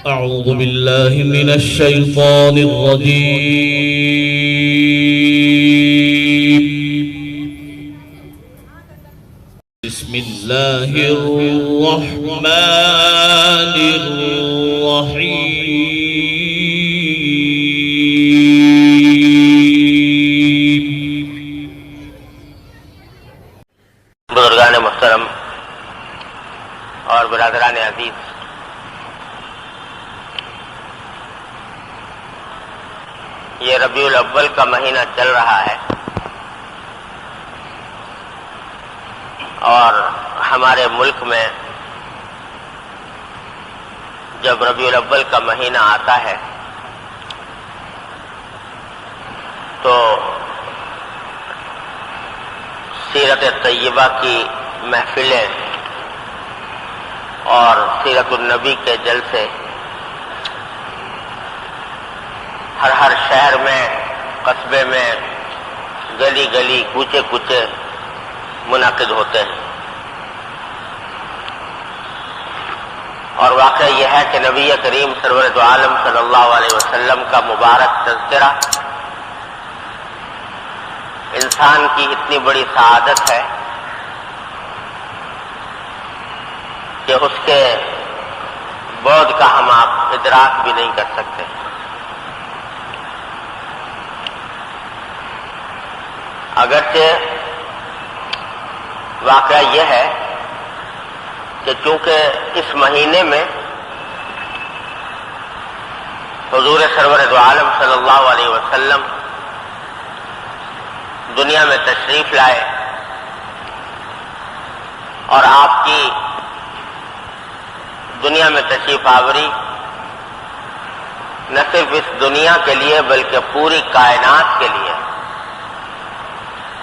أعوذ بالله من الشيطان الرجيم. بسم الله الرحمن الرحيم. بزرگان محترم اور برادران عزیز، یہ ربیع الاول کا مہینہ چل رہا ہے اور ہمارے ملک میں جب ربیع الاول کا مہینہ آتا ہے تو سیرت طیبہ کی محفلیں اور سیرت النبی کے جلسے ہر شہر میں، قصبے میں، گلی گلی، کوچے کوچے منعقد ہوتے ہیں۔ اور واقعہ یہ ہے کہ نبی کریم سرور دو عالم صلی اللہ علیہ وسلم کا مبارک تذکرہ انسان کی اتنی بڑی سعادت ہے کہ اس کے بعد کا ہم آپ ادراک بھی نہیں کر سکتے۔ اگرچہ واقعہ یہ ہے کہ چونکہ اس مہینے میں حضور سرور دو عالم صلی اللہ علیہ وسلم دنیا میں تشریف لائے اور آپ کی دنیا میں تشریف آوری نہ صرف اس دنیا کے لیے بلکہ پوری کائنات کے لیے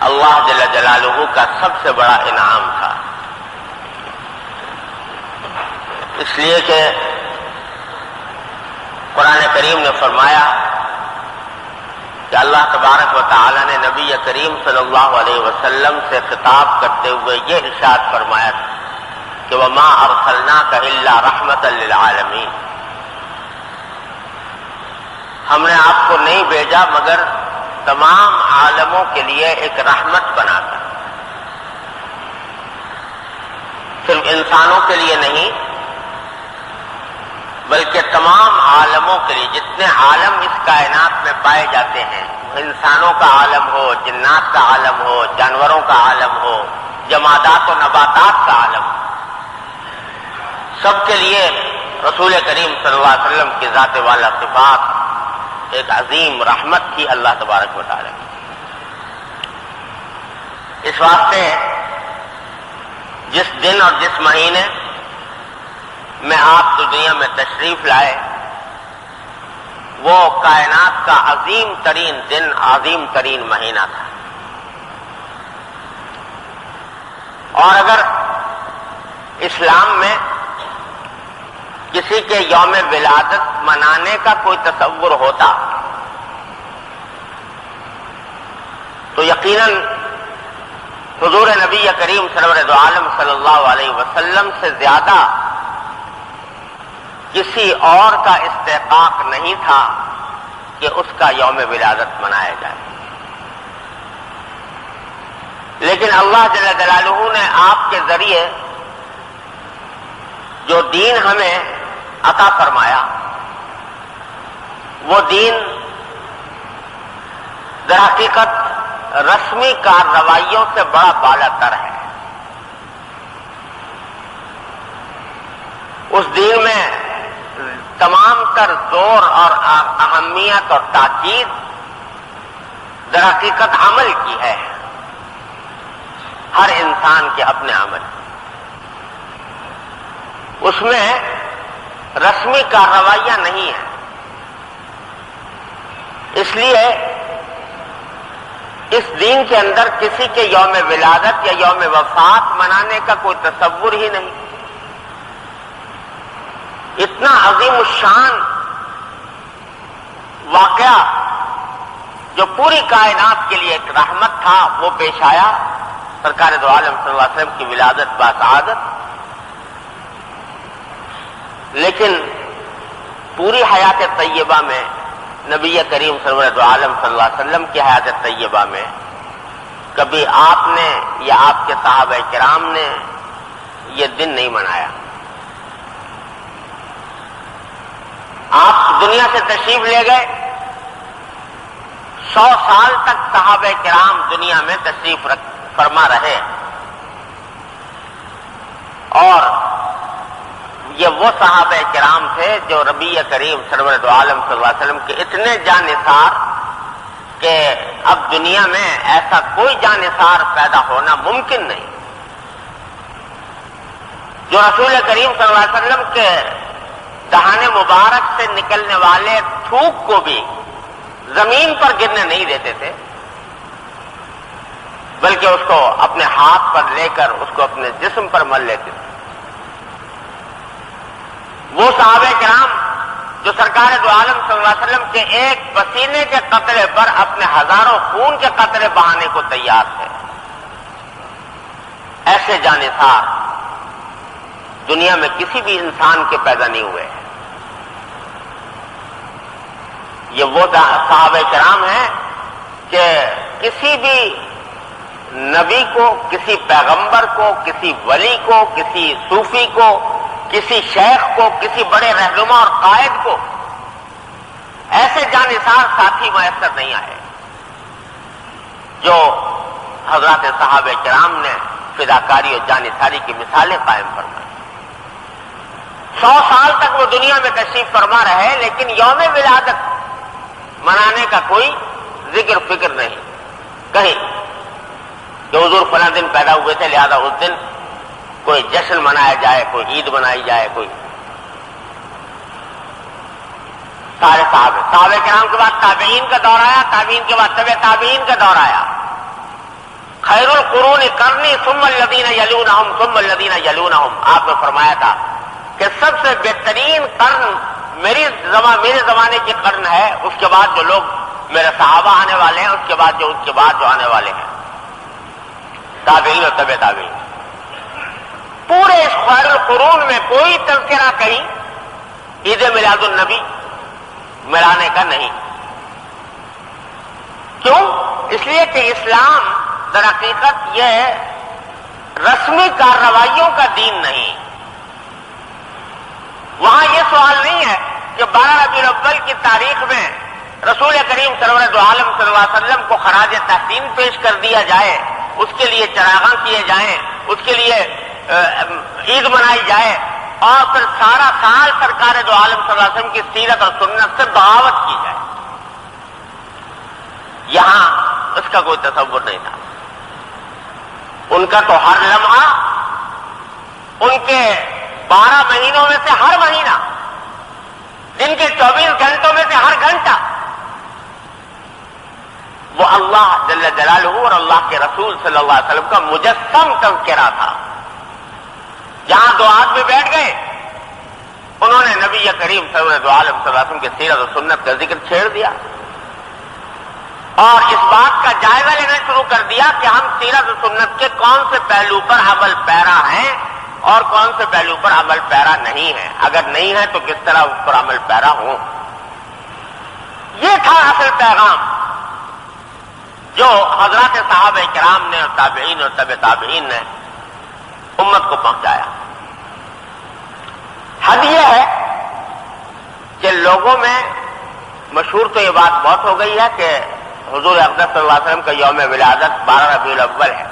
اللہ جل جلالہ کا سب سے بڑا انعام تھا، اس لیے کہ قرآن کریم نے فرمایا کہ اللہ تبارک و تعالی نے نبی کریم صلی اللہ علیہ وسلم سے خطاب کرتے ہوئے یہ ارشاد فرمایا کہ وَمَا أَرْسَلْنَاكَ إِلَّا رَحْمَةً لِلْعَالَمِينَ، ہم نے آپ کو نہیں بھیجا مگر تمام عالموں کے لیے ایک رحمت بنا کر، صرف انسانوں کے لیے نہیں بلکہ تمام عالموں کے لیے، جتنے عالم اس کائنات میں پائے جاتے ہیں، انسانوں کا عالم ہو، جنات کا عالم ہو، جانوروں کا عالم ہو، جمادات و نباتات کا عالم ہو، سب کے لیے رسول کریم صلی اللہ علیہ وسلم کی ذات والا صفات ایک عظیم رحمت تھی اللہ تبارک و تعالی کی۔ اس واسطے جس دن اور جس مہینے میں آپ دنیا میں تشریف لائے وہ کائنات کا عظیم ترین دن، عظیم ترین مہینہ تھا۔ اور اگر اسلام میں کسی کے یوم ولادت منانے کا کوئی تصور ہوتا تو یقیناً حضور نبی کریم سرور دو عالم صلی اللہ علیہ وسلم سے زیادہ کسی اور کا استحقاق نہیں تھا کہ اس کا یوم ولادت منایا جائے، لیکن اللہ جل جلالہ نے آپ کے ذریعے جو دین ہمیں عطا فرمایا وہ دین در حقیقت رسمی کارروائیوں سے بڑا بالا تر ہے۔ اس دین میں تمام تر زور اور اہمیت اور تاکید در حقیقت عمل کی ہے، ہر انسان کے اپنے عمل، اس میں رسمی کارروائیاں نہیں ہیں۔ اس لیے اس دین کے اندر کسی کے یوم ولادت یا یوم وفات منانے کا کوئی تصور ہی نہیں۔ اتنا عظیم الشان واقعہ جو پوری کائنات کے لیے ایک رحمت تھا وہ پیش آیا، سرکار دو عالم صلی اللہ علیہ وسلم کی ولادت باسعادت، لیکن پوری حیات طیبہ میں نبی کریم سرورت عالم صلی اللہ علیہ وسلم کی حیات طیبہ میں کبھی آپ نے یا آپ کے صحابہ کرام نے یہ دن نہیں منایا. آپ دنیا سے تشریف لے گئے، 100 سال تک صحابہ کرام دنیا میں تشریف فرما رہے، اور یہ وہ صحابہ کرام تھے جو نبی کریم سرورت عالم صلی اللہ علیہ وسلم کے اتنے جانثار کہ اب دنیا میں ایسا کوئی جانثار پیدا ہونا ممکن نہیں، جو رسول کریم صلی اللہ علیہ وسلم کے دہان مبارک سے نکلنے والے تھوک کو بھی زمین پر گرنے نہیں دیتے تھے، بلکہ اس کو اپنے ہاتھ پر لے کر اس کو اپنے جسم پر مل لیتے تھے. وہ صحابہ کرام جو سرکار دو عالم صلی اللہ علیہ وسلم کے ایک پسینے کے قطرے پر اپنے ہزاروں خون کے قطرے بہانے کو تیار تھے، ایسے جانثار دنیا میں کسی بھی انسان کے پیدا نہیں ہوئے. یہ وہ صحابہ کرام ہیں کہ کسی بھی نبی کو، کسی پیغمبر کو، کسی ولی کو، کسی صوفی کو، کسی شیخ کو، کسی بڑے رہنما اور قائد کو ایسے جانثار ساتھی میسر نہیں آئے جو حضرات صحابہ کرام نے فداکاری اور جانثاری کی مثالیں قائم فرمائی. 100 سال تک وہ دنیا میں تشریف فرما رہے، لیکن یوم ولادت منانے کا کوئی ذکر فکر نہیں کہیں کہ حضور فلاں دن پیدا ہوئے تھے لہذا اس دن کوئی جشن منایا جائے، کوئی عید منائی جائے. کوئی سارے صحابہ کرام کے بعد تابعین کا دور آیا، تابعین کے بعد تبع تابعین کا دور آیا. خیر القرون قرنی ثم الذین یلونہم ثم الذین یلونہم. آپ نے فرمایا تھا کہ سب سے بہترین قرن میرے زمانے کی قرن ہے، اس کے بعد جو لوگ میرے صحابہ آنے والے ہیں، اس کے بعد جو آنے والے ہیں، تابعین اور تبع تابعین. پورے اس خیر القرون میں کوئی تذکرہ کہیں عید میلاد النبی منانے کا نہیں. کیوں؟ اس لیے کہ اسلام در حقیقت یہ رسمی کارروائیوں کا دین نہیں. وہاں یہ سوال نہیں ہے کہ 12 ربیع الاول کی تاریخ میں رسول کریم سرور دو عالم صلی اللہ علیہ وسلم کو خراج تحسین پیش کر دیا جائے، اس کے لیے چراغاں کیے جائیں، اس کے لیے عید منائی جائے، اور پھر سارا سال سرکار دو عالم صلی اللہ علیہ وسلم کی سیرت اور سنت سے بغاوت کی جائے. یہاں اس کا کوئی تصور نہیں تھا. ان کا تو ہر لمحہ، ان کے 12 مہینوں میں سے ہر مہینہ، دن کے 24 گھنٹوں میں سے ہر گھنٹہ وہ اللہ جل جلالہ اور اللہ کے رسول صلی اللہ علیہ وسلم کا مجسم تذکرہ تھا. جہاں دو آدمی بیٹھ گئے، انہوں نے نبی کریم صلی اللہ علیہ وسلم کے سیرت و سنت کا ذکر چھیڑ دیا اور اس بات کا جائزہ لینا شروع کر دیا کہ ہم سیرت و سنت کے کون سے پہلو پر عمل پیرا ہیں اور کون سے پہلو پر عمل پیرا نہیں ہے. اگر نہیں ہے تو کس طرح اس پر عمل پیرا ہوں. یہ تھا اصل پیغام جو حضرات صحابہ کرام نے اور تابعین اور تبع تابعین نے امت کو پہنچایا. حد یہ ہے کہ لوگوں میں مشہور تو یہ بات بہت ہو گئی ہے کہ حضور اقدس صلی اللہ علیہ وسلم کا یوم ولادت 12 ربیع الاول ہے،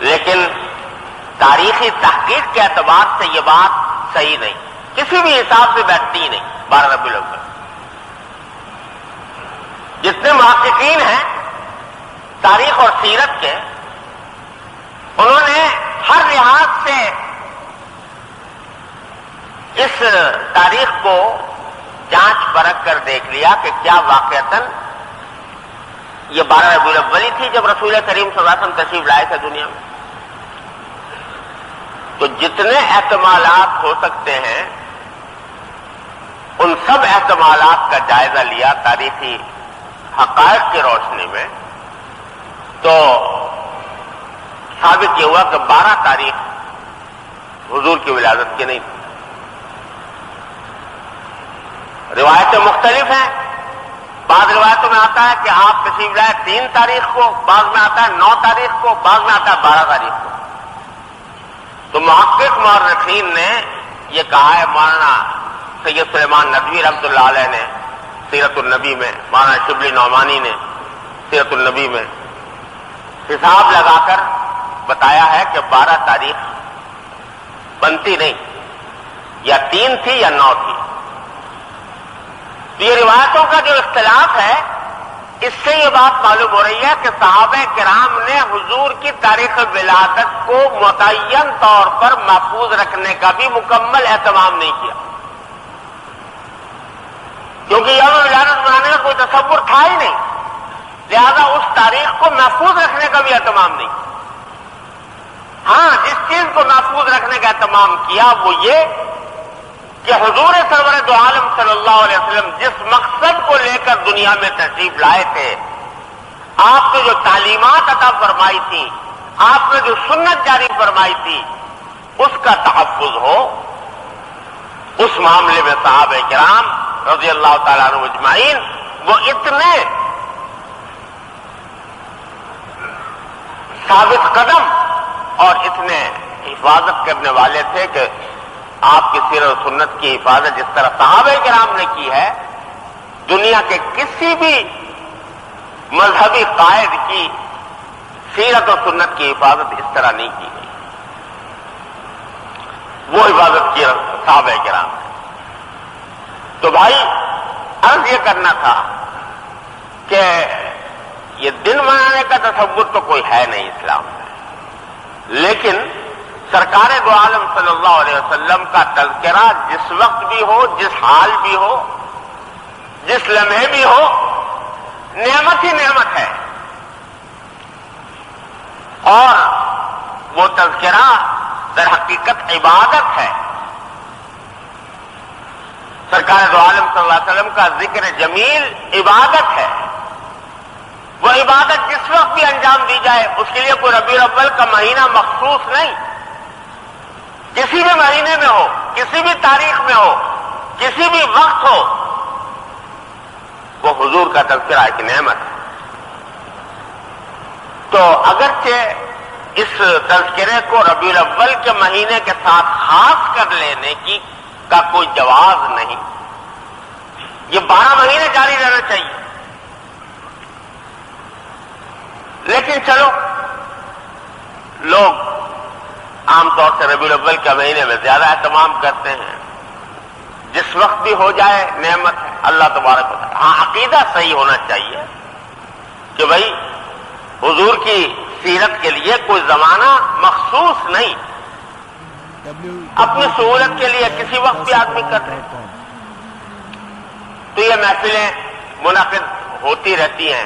لیکن تاریخی تحقیق کے اعتبار سے یہ بات صحیح نہیں، کسی بھی حساب سے بیٹھتی نہیں. 12 ربیع الاول جتنے محققین ہیں تاریخ اور سیرت کے، انہوں نے ہر لحاظ سے اس تاریخ کو جانچ پرکھ کر دیکھ لیا کہ کیا واقعتاً یہ 12 ربیع الاول ہی تھی جب رسول کریم صلی اللہ علیہ وسلم تشریف لائے تھے دنیا میں. تو جتنے احتمالات ہو سکتے ہیں ان سب احتمالات کا جائزہ لیا تاریخی حقائق کی روشنی میں، تو ثابت یہ ہوا کہ 12 تاریخ حضور کی ولادت کی نہیں تھی. روایتیں مختلف ہیں. بعض روایتوں میں آتا ہے کہ آپ تشریف لائے 3 تاریخ کو، بعض میں آتا ہے 9 تاریخ کو، بعض میں آتا ہے 12 تاریخ کو. تو محقق مورخین نے یہ کہا ہے، مولانا سید سلیمان ندوی رحمۃ اللہ علیہ نے سیرت النبی میں، مولانا شبلی نعمانی نے سیرت النبی میں حساب لگا کر بتایا ہے کہ 12 تاریخ بنتی نہیں، یا 3 تھی یا 9 تھی. یہ روایتوں کا جو اختلاف ہے، اس سے یہ بات معلوم ہو رہی ہے کہ صحابہ کرام نے حضور کی تاریخ ولادت کو متعین طور پر محفوظ رکھنے کا بھی مکمل اہتمام نہیں کیا، کیونکہ یوم ولادت منانے کا کوئی تصور تھا ہی نہیں، لہذا اس تاریخ کو محفوظ رکھنے کا بھی اہتمام نہیں. ہاں، جس چیز کو محفوظ رکھنے کا اہتمام کیا وہ یہ کہ حضور سرور دو عالم صلی اللہ علیہ وسلم جس مقصد کو لے کر دنیا میں تشریف لائے تھے، آپ نے جو تعلیمات عطا فرمائی تھی، آپ نے جو سنت جاری فرمائی تھی، اس کا تحفظ ہو. اس معاملے میں صحابہ کرام رضی اللہ تعالیٰ عنہ اجمعین وہ اتنے ثابت قدم اور اتنے حفاظت کرنے والے تھے کہ آپ کی سیرت و سنت کی حفاظت جس طرح صحابہ کرام نے کی ہے، دنیا کے کسی بھی مذہبی قائد کی سیرت و سنت کی حفاظت اس طرح نہیں کی گئی. وہ حفاظت کی صحابہ کرام نے. تو بھائی، عرض یہ کرنا تھا کہ یہ دن منانے کا تصور تو کوئی ہے نہیں اسلام میں، لیکن سرکار دو عالم صلی اللہ علیہ وسلم کا تذکرہ جس وقت بھی ہو، جس حال بھی ہو، جس لمحے بھی ہو، نعمت ہی نعمت ہے. اور وہ تذکرہ در حقیقت عبادت ہے. سرکار دو عالم صلی اللہ علیہ وسلم کا ذکر جمیل عبادت ہے. وہ عبادت جس وقت بھی انجام دی جائے، اس کے لیے کوئی ربیع الاول کا مہینہ مخصوص نہیں، کسی بھی مہینے میں ہو، کسی بھی تاریخ میں ہو، کسی بھی وقت ہو، وہ حضور کا تذکرہ ایک نعمت ہے. تو اگرچہ اس تذکرے کو ربیع الاول کے مہینے کے ساتھ خاص کر لینے کا کوئی جواز نہیں، یہ 12 مہینے جاری رہنا چاہیے. لیکن چلو، لوگ عام طور سے ربیع الاول کے مہینے میں زیادہ اہتمام کرتے ہیں. جس وقت بھی ہو جائے نعمت ہے، اللہ تبارک و تعالی. ہاں، عقیدہ صحیح ہونا چاہیے کہ بھائی حضور کی سیرت کے لیے کوئی زمانہ مخصوص نہیں، اپنی سہولت کے لیے کسی وقت بھی آدمی کرتے ہیں. تو یہ محفلیں منعقد ہوتی رہتی ہیں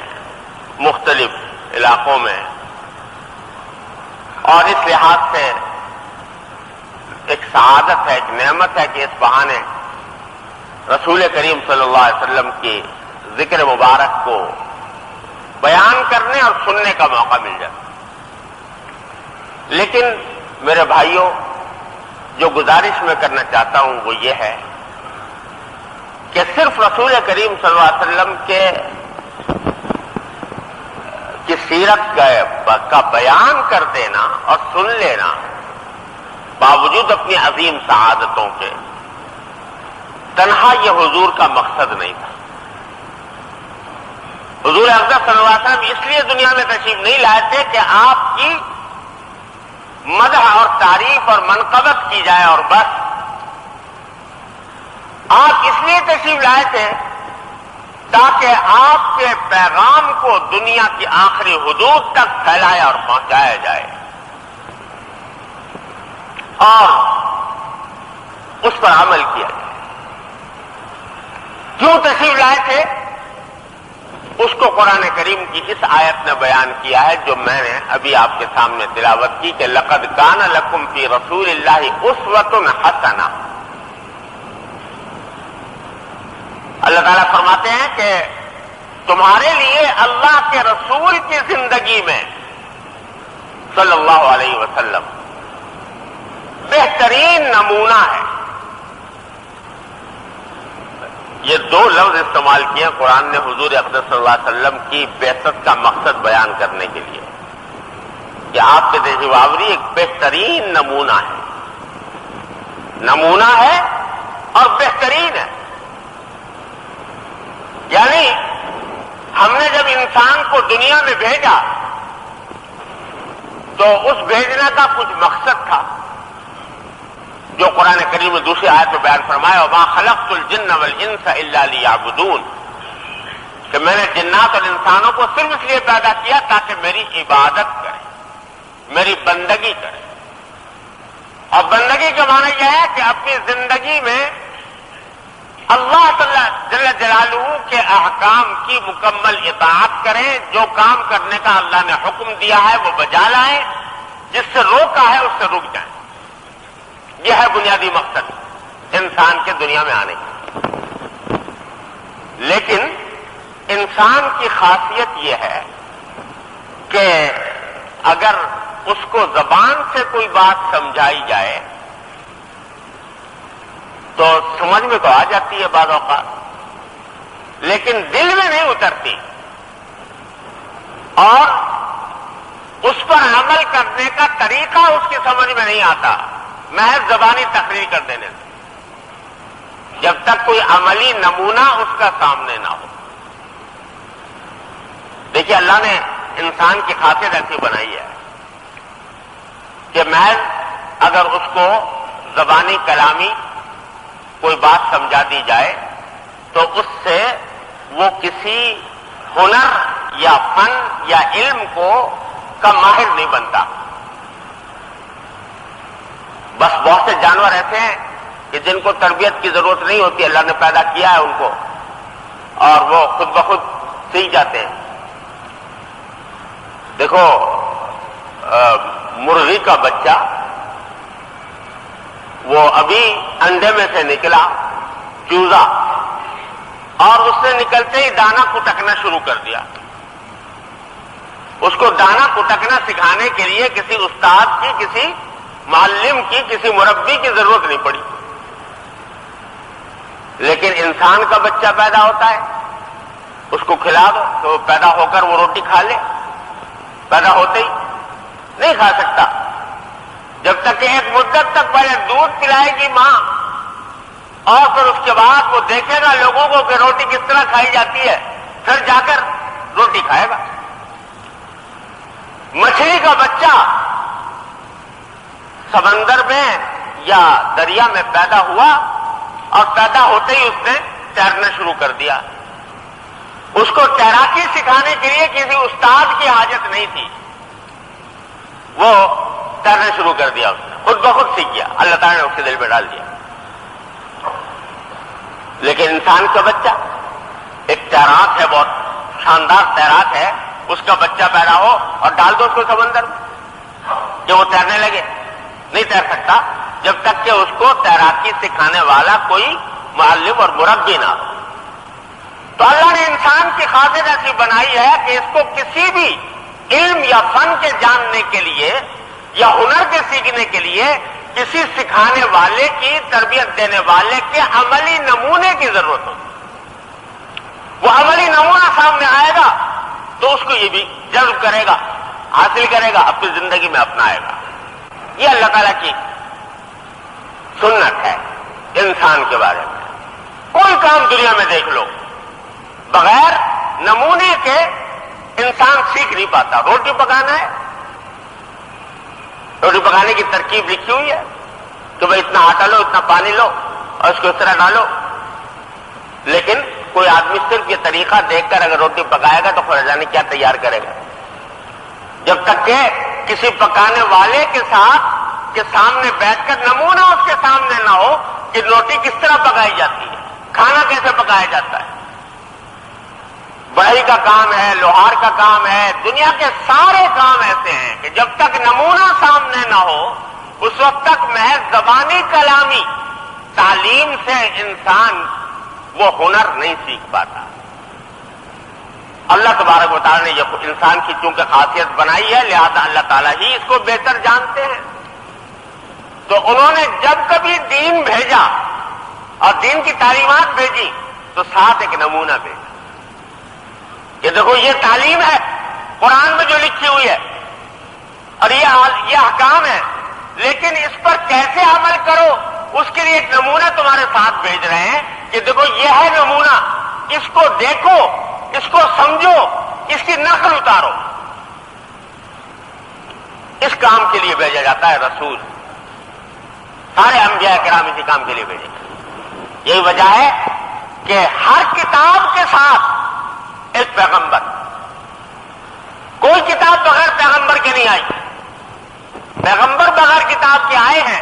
مختلف علاقوں میں، اور اس لحاظ سے ایک سعادت ہے، ایک نعمت ہے کہ اس بہانے رسول کریم صلی اللہ علیہ وسلم کی ذکر مبارک کو بیان کرنے اور سننے کا موقع مل جائے. لیکن میرے بھائیوں، جو گزارش میں کرنا چاہتا ہوں وہ یہ ہے کہ صرف رسول کریم صلی اللہ علیہ وسلم کی سیرت کا بیان کر دینا اور سن لینا باوجود اپنی عظیم سعادتوں کے، تنہا یہ حضور کا مقصد نہیں تھا. حضور اقدس صلی اللہ علیہ وسلم اس لیے دنیا میں تشریف نہیں لائے تھے کہ آپ کی مدح اور تعریف اور منقبت کی جائے اور بس. آپ اس لیے تشریف لائے تھے تاکہ آپ کے پیغام کو دنیا کی آخری حدود تک پھیلایا اور پہنچایا جائے، اور اس پر عمل کیا جائے. کیوں تشریف لائے تھے اس کو قرآن کریم کی اس آیت نے بیان کیا ہے جو میں نے ابھی آپ کے سامنے تلاوت کی کہ لقد کان لکم فی رسول اللہ اسوۃ حسنہ. اللہ تعالیٰ فرماتے ہیں کہ تمہارے لیے اللہ کے رسول کی زندگی میں صلی اللہ علیہ وسلم بہترین نمونہ ہے. یہ دو لفظ استعمال کیے قرآن نے حضور اقدس صلی اللہ علیہ وسلم کی بعثت کا مقصد بیان کرنے کے لیے کہ آپ کے دیش باوری ایک بہترین نمونہ ہے اور بہترین ہے. یعنی ہم نے جب انسان کو دنیا میں بھیجا تو اس بھیجنے کا کچھ مقصد تھا جو قرآن کریم میں دوسری آیت میں بیان فرمایا وما خلقت الجن والانس الا لیعبدون کہ میں نے جنات اور انسانوں کو صرف اس لیے پیدا کیا تاکہ میری عبادت کریں، میری بندگی کریں. اور بندگی کا معنی یہ ہے کہ اپنی زندگی میں اللہ تعالی جل جلالہ کے احکام کی مکمل اطاعت کریں، جو کام کرنے کا اللہ نے حکم دیا ہے وہ بجا لائیں، جس سے روکا ہے اس سے رک جائیں. یہ ہے بنیادی مقصد انسان کے دنیا میں آنے کا. لیکن انسان کی خاصیت یہ ہے کہ اگر اس کو زبان سے کوئی بات سمجھائی جائے تو سمجھ میں تو آ جاتی ہے بعض اوقات، لیکن دل میں نہیں اترتی اور اس پر عمل کرنے کا طریقہ اس کی سمجھ میں نہیں آتا محض زبانی تقریر کر دینے سے، جب تک کوئی عملی نمونہ اس کا سامنے نہ ہو. دیکھیے اللہ نے انسان کی خاصیت ایسی بنائی ہے کہ محض اگر اس کو زبانی کلامی کوئی بات سمجھا دی جائے تو اس سے وہ کسی ہنر یا فن یا علم کا ماہر نہیں بنتا. بس بہت سے جانور ایسے ہیں کہ جن کو تربیت کی ضرورت نہیں ہوتی، اللہ نے پیدا کیا ہے ان کو اور وہ خود بخود سیکھ جاتے ہیں. دیکھو مرغی کا بچہ وہ ابھی انڈے میں سے نکلا چوزا اور اس سے نکلتے ہی دانا کٹکنا شروع کر دیا. اس کو دانا کٹکنا سکھانے کے لیے کسی استاد کی، کسی معلم کی، کسی مربی کی ضرورت نہیں پڑی. لیکن انسان کا بچہ پیدا ہوتا ہے، اس کو کھلا دو تو پیدا ہو کر وہ روٹی کھا لے. پیدا ہوتے ہی نہیں کھا سکتا جب تک کہ ایک مدت تک پہلے دودھ پلائے گی ماں اور پھر اس کے بعد وہ دیکھے گا لوگوں کو کہ روٹی کس طرح کھائی جاتی ہے، پھر جا کر روٹی کھائے گا. مچھلی کا بچہ سمندر میں یا دریا میں پیدا ہوا اور پیدا ہوتے ہی اس نے تیرنا شروع کر دیا. اس کو تیراکی سکھانے کے لیے کسی استاد کی حاجت نہیں تھی، وہ تیرنا شروع کر دیا، اس نے خود بخود سیکھ گیا، اللہ تعالیٰ نے اس کے دل میں ڈال دیا. لیکن انسان کا بچہ ایک تیراک ہے، بہت شاندار تیراک ہے، اس کا بچہ پیدا ہو اور ڈال دو اس کو سمندر میں کہ وہ تیرنے لگے، نہیں تیر سکتا جب تک کہ اس کو تیراکی سکھانے والا کوئی معلم اور مربی نہ ہو. تو اللہ نے انسان کی خاطر ایسی بنائی ہے کہ اس کو کسی بھی علم یا فن کے جاننے کے لیے یا ہنر کے سیکھنے کے لیے کسی سکھانے والے کی، تربیت دینے والے کے عملی نمونے کی ضرورت ہو. وہ عملی نمونہ سامنے آئے گا تو اس کو یہ بھی جذب کرے گا، حاصل کرے گا، اپنی زندگی میں اپنائے گا. یہ اللہ تعالیٰ کی سنت ہے انسان کے بارے میں. کوئی کام دنیا میں دیکھ لو بغیر نمونے کے انسان سیکھ نہیں پاتا. روٹی پکانا ہے، روٹی پکانے کی ترکیب لکھی ہوئی ہے کہ بھائی اتنا آٹا لو، اتنا پانی لو اور اس کو اس طرح ڈالو. لیکن کوئی آدمی صرف یہ طریقہ دیکھ کر اگر روٹی پکائے گا تو خدا جانے کیا تیار کرے گا، جب تک کہ کسی پکانے والے کے سامنے بیٹھ کر نمونہ اس کے سامنے نہ ہو کہ روٹی کس طرح پکائی جاتی ہے، کھانا کیسے پکایا جاتا ہے. بڑھئی کا کام ہے، لوہار کا کام ہے، دنیا کے سارے کام ایسے ہیں کہ جب تک نمونہ سامنے نہ ہو اس وقت تک محض زبانی کلامی تعلیم سے انسان وہ ہنر نہیں سیکھ پاتا. اللہ تبارک و تعالیٰ نے یہ انسان کی چونکہ خاصیت بنائی ہے لہذا اللہ تعالیٰ ہی اس کو بہتر جانتے ہیں. تو انہوں نے جب کبھی دین بھیجا اور دین کی تعلیمات بھیجی تو ساتھ ایک نمونہ بھیجا کہ دیکھو یہ تعلیم ہے قرآن میں جو لکھی ہوئی ہے اور یہ احکام ہے، لیکن اس پر کیسے عمل کرو اس کے لیے ایک نمونہ تمہارے ساتھ بھیج رہے ہیں کہ دیکھو یہ ہے نمونہ، اس کو دیکھو، اس کو سمجھو، اس کی نقل اتارو۔ اس کام کے لیے بھیجا جاتا ہے رسول، سارے انبیاء کرام اسی کام کے لیے بھیجے گئے۔ یہی وجہ ہے کہ ہر کتاب کے ساتھ ایک پیغمبر، کوئی کتاب بغیر پیغمبر کے نہیں آئی، پیغمبر بغیر کتاب کے آئے ہیں،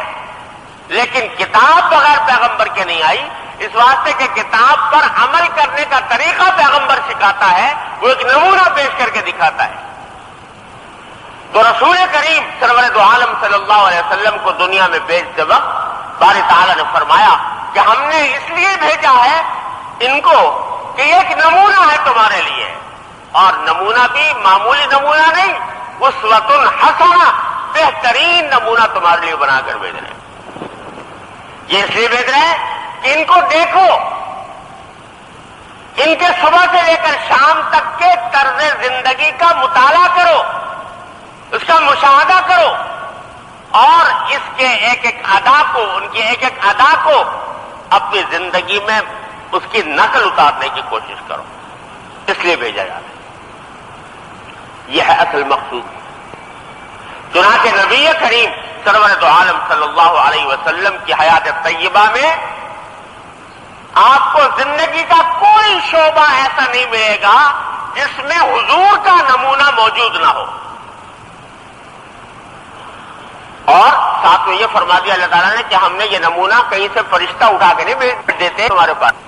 لیکن کتاب بغیر پیغمبر کے نہیں آئی، اس واسطے کہ کتاب پر عمل کرنے کا طریقہ پیغمبر سکھاتا ہے، وہ ایک نمونہ پیش کر کے دکھاتا ہے۔ تو رسول کریم سرور دو عالم صلی اللہ علیہ وسلم کو دنیا میں بھیجتے وقت باری تعالیٰ نے فرمایا کہ ہم نے اس لیے بھیجا ہے ان کو کہ یہ ایک نمونہ ہے تمہارے لیے، اور نمونہ بھی معمولی نمونہ نہیں، اسوۃ حسنہ، بہترین نمونہ تمہارے لیے بنا کر بھیج رہے ہیں۔ یہ اس لیے بھیج رہے ہیں کہ ان کو دیکھو، ان کے صبح سے لے کر شام تک کے طرز زندگی کا مطالعہ کرو، اس کا مشاہدہ کرو، اور اس کے ایک ایک ادا کو، ان کی ایک ایک ادا کو اپنی زندگی میں اس کی نقل اتارنے کی کوشش کرو، اس لیے بھیجا جاتا ہے۔ یہ ہے اصل مقصود۔ چنانچہ نبی کریم سرور دو عالم صلی اللہ علیہ وسلم کی حیات طیبہ میں آپ کو زندگی کا کوئی شعبہ ایسا نہیں ملے گا جس میں حضور کا نمونہ موجود نہ ہو، اور ساتھ میں یہ فرما دیا اللہ تعالیٰ نے کہ ہم نے یہ نمونہ کہیں سے فرشتہ اٹھا کے نہیں بھیج دیتے ہمارے پاس۔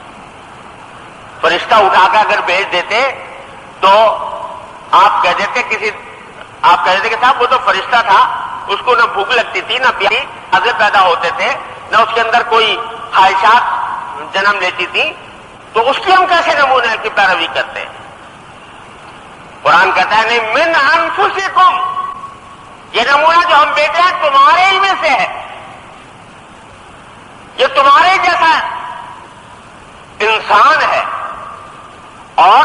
فرشتہ اٹھا کے اگر بھیج دیتے تو آپ کہہ دیتے کہ صاحب وہ تو فرشتہ تھا، اس کو نہ بھوک لگتی تھی، نہ پیاس، مزے پیدا ہوتے تھے، نہ اس کے اندر کوئی خواہشات جنم لیتی تھی، تو اس کی ہم کیسے نمونے کی پیروی کرتے ہیں؟ قرآن کہتا ہے نہیں، من انفسکم، یہ نمونہ جو ہم بیچ رہے ہیں تمہارے ہی میں سے ہے، یہ تمہارے جیسا انسان ہے، اور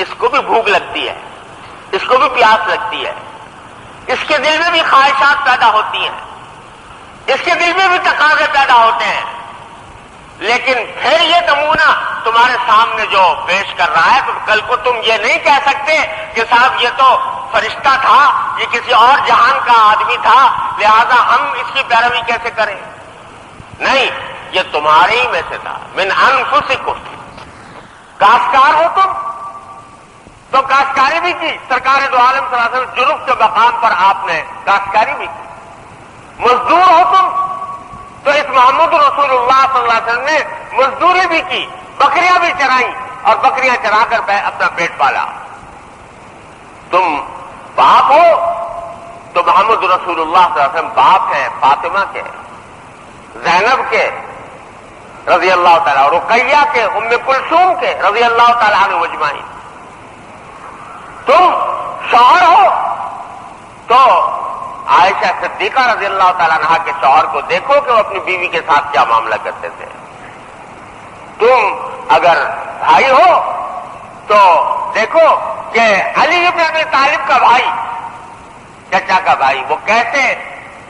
اس کو بھی بھوک لگتی ہے، اس کو بھی پیاس لگتی ہے، اس کے دل میں بھی خواہشات پیدا ہوتی ہیں، اس کے دل میں بھی تقاضے پیدا ہوتے ہیں، لیکن پھر یہ نمونہ تمہارے سامنے جو پیش کر رہا ہے، تو کل کو تم یہ نہیں کہہ سکتے کہ صاحب یہ تو فرشتہ تھا، یہ کسی اور جہان کا آدمی تھا، لہذا ہم اس کی پیروی کیسے کریں؟ نہیں، یہ تمہارے ہی میں سے تھا۔ من انفسکم، کاشتکار ہو تم تو کاشتکاری بھی کی، سرکار دو عالم صلی اللہ علیہ وسلم جرف کے مقام پر آپ نے کاشتکاری بھی کی۔ مزدور ہو تم تو اس محمد رسول اللہ صلی اللہ علیہ وسلم نے مزدوری بھی کی، بکریاں بھی چرائیں اور بکریاں چرا کر اپنا پیٹ پالا۔ تم باپ ہو تو محمد رسول اللہ صلی اللہ علیہ وسلم باپ ہیں فاطمہ کے، زینب کے رضی اللہ تعالیٰ، رقیہ کے، ام کلثوم کے رضی اللہ تعالیٰ عنہ اجمعین۔ تم شوہر ہو تو عائشہ صدیقہ رضی اللہ تعالیٰ عنہا کے شوہر کو دیکھو کہ وہ اپنی بیوی کے ساتھ کیا معاملہ کرتے تھے۔ تم اگر بھائی ہو تو دیکھو کہ علی ابن ابی طالب کا بھائی، چچا کا بھائی، وہ کیسے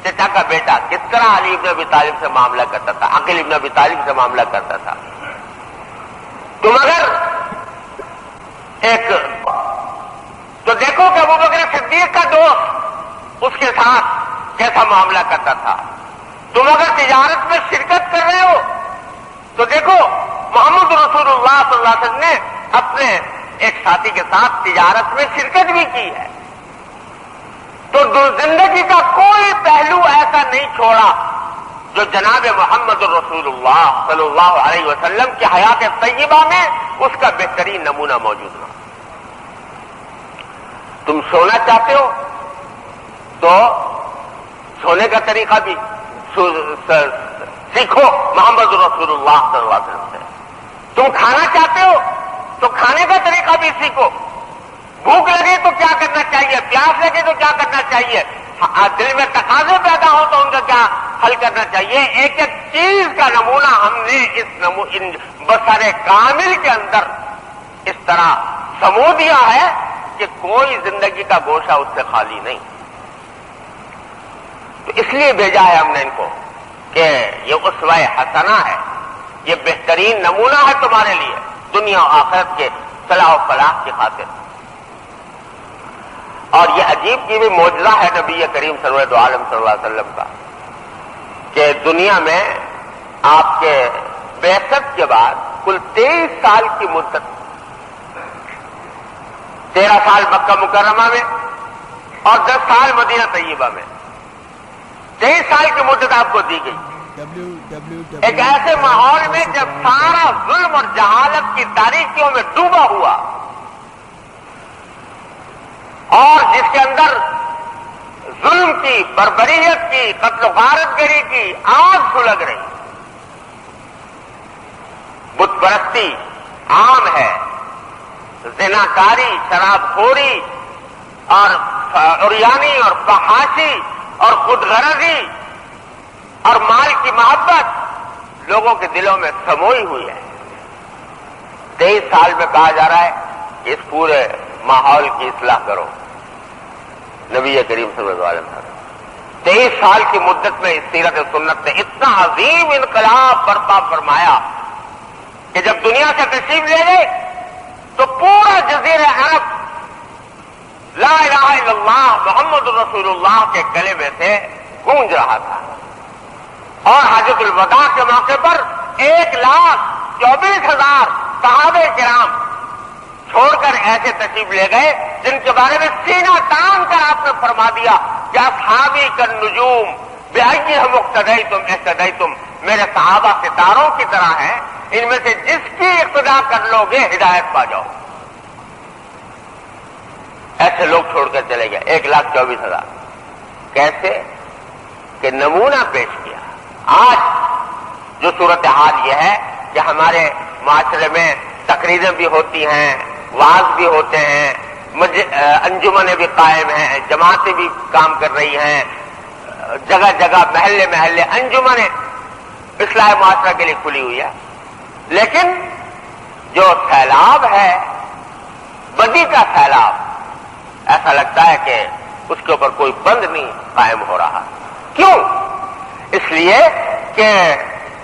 چچا کا بیٹا کس طرح علی ابن ابی طالب سے معاملہ کرتا تھا، عقیل ابن ابی طالب سے معاملہ کرتا تھا۔ تم اگر ایک تو دیکھو کہ ابوبکر صدیق کا دوست اس کے ساتھ کیسا معاملہ کرتا تھا۔ تم اگر تجارت میں شرکت کر رہے ہو تو دیکھو محمد رسول اللہ صلی اللہ علیہ وسلم نے اپنے ایک ساتھی کے ساتھ تجارت میں شرکت بھی کی ہے۔ تو زندگی کا کوئی پہلو ایسا نہیں چھوڑا جو جناب محمد رسول اللہ صلی اللہ علیہ وسلم کی حیات طیبہ میں اس کا بہترین نمونہ موجود نہ۔ تم سونا چاہتے ہو تو سونے کا طریقہ بھی سیکھو محمد رسول اللہ صلی اللہ علیہ وسلم سے۔ تم کھانا چاہتے ہو تو کھانے کا طریقہ بھی سیکھو۔ بھوک لگے تو کیا کرنا چاہیے، پیاس لگے تو کیا کرنا چاہیے، دل میں تقاضے پیدا ہو تو ان کا کیا حل کرنا چاہیے، ایک ایک چیز کا نمونہ ہم نے ان بسر کامل کے اندر اس طرح سمو دیا ہے کہ کوئی زندگی کا گوشہ اس سے خالی نہیں. تو اس لیے بھیجا ہے ہم نے ان کو کہ یہ اسوہ حسنہ ہے، یہ بہترین نمونہ ہے تمہارے لیے دنیا و آخرت کے صلاح و فلاح کی خاطر. اور یہ عجیب کی بھی معجزہ ہے نبی کریم سرور دو عالم صلی اللہ علیہ وسلم کا کہ دنیا میں آپ کے بعثت کے بعد کل 23 سال کی مدت، 13 سال مکہ مکرمہ میں اور 10 سال مدینہ طیبہ میں، 23 سال کی مدت آپ کو دی گئی. ایک ایسے ماحول میں جب سارا ظلم اور جہالت کی تاریکیوں میں ڈوبا ہوا اور جس کے اندر ظلم کی، بربریت کی، قتل و غارت گری کی آگ سلگ رہی، بت پرستی عام ہے، زناکاری، شراب خوری اور عریانی اور فحاشی اور خود غرضی اور مال کی محبت لوگوں کے دلوں میں سموئی ہوئی ہے. 23 سال میں کہا جا رہا ہے کہ اس پورے ماحول کی اصلاح کرو. نبی کریم صلی اللہ علیہ وسلم 23 سال کی مدت میں اس سیرت سنت نے اتنا عظیم انقلاب برپا فرمایا کہ جب دنیا سے تشریف لے گئے تو پورا جزیرہ عرب لا الہ الا اللہ محمد رسول اللہ کے کلمے سے گونج رہا تھا. اور حجۃ الوداع کے موقع پر 1,24,000 صحابہ کرام چھوڑ کر ایسے تشریف لے گئے جن کے بارے میں سینہ تان کر آپ نے فرما دیا کہ اصحابی کالنجوم بأیہم اقتدیتم اہتدیتم، میرے صحابہ ستاروں کی طرح ہیں، ان میں سے جس کی اقتدا کر لو گے ہدایت پا جاؤ. ایسے لوگ چھوڑ کر چلے گئے 1,24,000. کیسے کہ نمونہ پیش کیا. آج جو صورتحال یہ ہے کہ ہمارے معاشرے میں تقریریں بھی ہوتی ہیں، وعظ بھی ہوتے ہیں، انجمنیں بھی قائم ہیں، جماعتیں بھی کام کر رہی ہیں، جگہ جگہ محلے محلے انجمنیں اصلاح معاشرہ کے لیے کھلی ہوئی ہے. لیکن جو سیلاب ہے، بدی کا سیلاب، ایسا لگتا ہے کہ اس کے اوپر کوئی بند نہیں قائم ہو رہا. کیوں؟ اس لیے کہ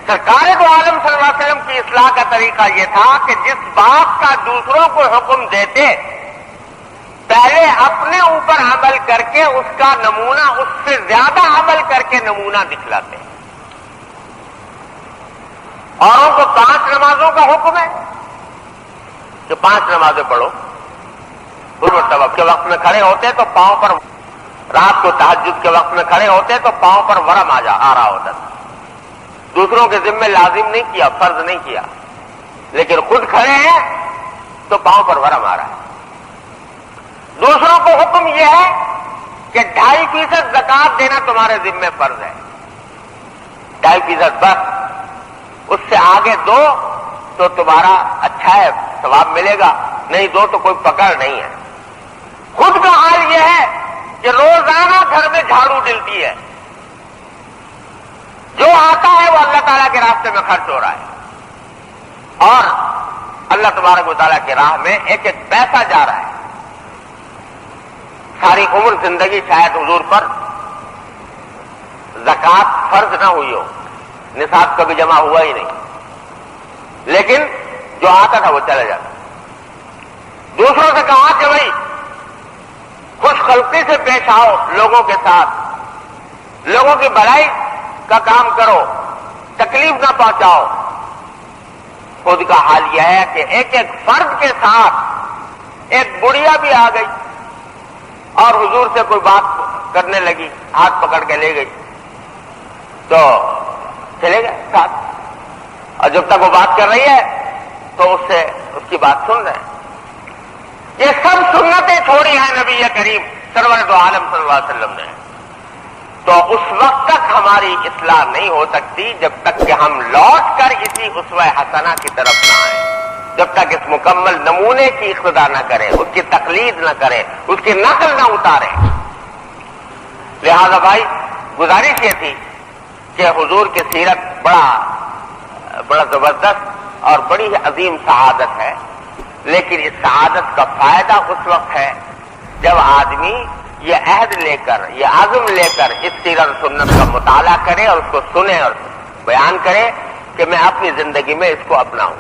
سرکار دو عالم صلی اللہ علیہ وسلم کی اصلاح کا طریقہ یہ تھا کہ جس بات کا دوسروں کو حکم دیتے پہلے اپنے اوپر عمل کر کے اس کا نمونہ، اس سے زیادہ عمل کر کے نمونہ دکھلاتے. اوروں کو 5 نمازوں کا حکم ہے کہ 5 نمازیں پڑھو، مرتبہ کے وقت میں کھڑے ہوتے تو پاؤں پر، رات کو تہجد کے وقت میں کھڑے ہوتے تو پاؤں پر ورم آ رہا ہوتا تھا. دوسروں کے ذمہ لازم نہیں کیا، فرض نہیں کیا، لیکن خود کھڑے ہیں تو پاؤں پر ورم آ رہا ہے. دوسروں کو حکم یہ ہے کہ 2.5% زکات دینا تمہارے ذمہ فرض ہے. 2.5% بس، اس سے آگے دو تو تمہارا اچھا ہے، ثواب ملے گا، نہیں دو تو کوئی پکڑ نہیں ہے. خود کا حال یہ ہے کہ روزانہ گھر میں جھاڑو ڈلتی ہے، جو آتا ہے وہ اللہ تعالیٰ کے راستے میں خرچ ہو رہا ہے اور اللہ تبارک و تعالیٰ کی راہ میں ایک ایک پیسہ جا رہا ہے. ساری عمر زندگی شاید حضور پر زکات فرض نہ ہوئی ہو، نصاب کبھی جمع ہوا ہی نہیں، لیکن جو آتا تھا وہ چلا جاتا. دوسروں سے کہا کہ بھائی خوش خلقی سے پیش آؤ لوگوں کے ساتھ، لوگوں کی بھلائی کا کام کرو، تکلیف نہ پہنچاؤ. خود کا حال یہ ہے کہ ایک ایک فرد کے ساتھ ایک بڑھیا بھی آ گئی اور حضور سے کوئی بات کرنے لگی، ہاتھ پکڑ کے لے گئی تو چلے گئے ساتھ، اور جب تک وہ بات کر رہی ہے تو اس سے اس کی بات سن رہے ہیں. یہ سب سنتیں چھوڑی ہیں نبی کریم سرور دو عالم صلی اللہ علیہ وسلم نے. تو اس وقت تک ہماری اصلاح نہیں ہو سکتی جب تک کہ ہم لوٹ کر اسی اسوہ حسنہ کی طرف نہ آئیں، جب تک اس مکمل نمونے کی اقتدا نہ کریں، اس کی تقلید نہ کریں، اس کی نقل نہ اتاریں. لہذا بھائی گزارش یہ تھی کہ حضور کی سیرت بڑا زبردست اور بڑی عظیم سعادت ہے، لیکن اس سعادت کا فائدہ اس وقت ہے جب آدمی یہ عہد لے کر، یہ عزم لے کر اس سیرت سنت کا مطالعہ کرے اور اس کو سنے اور بیان کرے کہ میں اپنی زندگی میں اس کو اپناؤں۔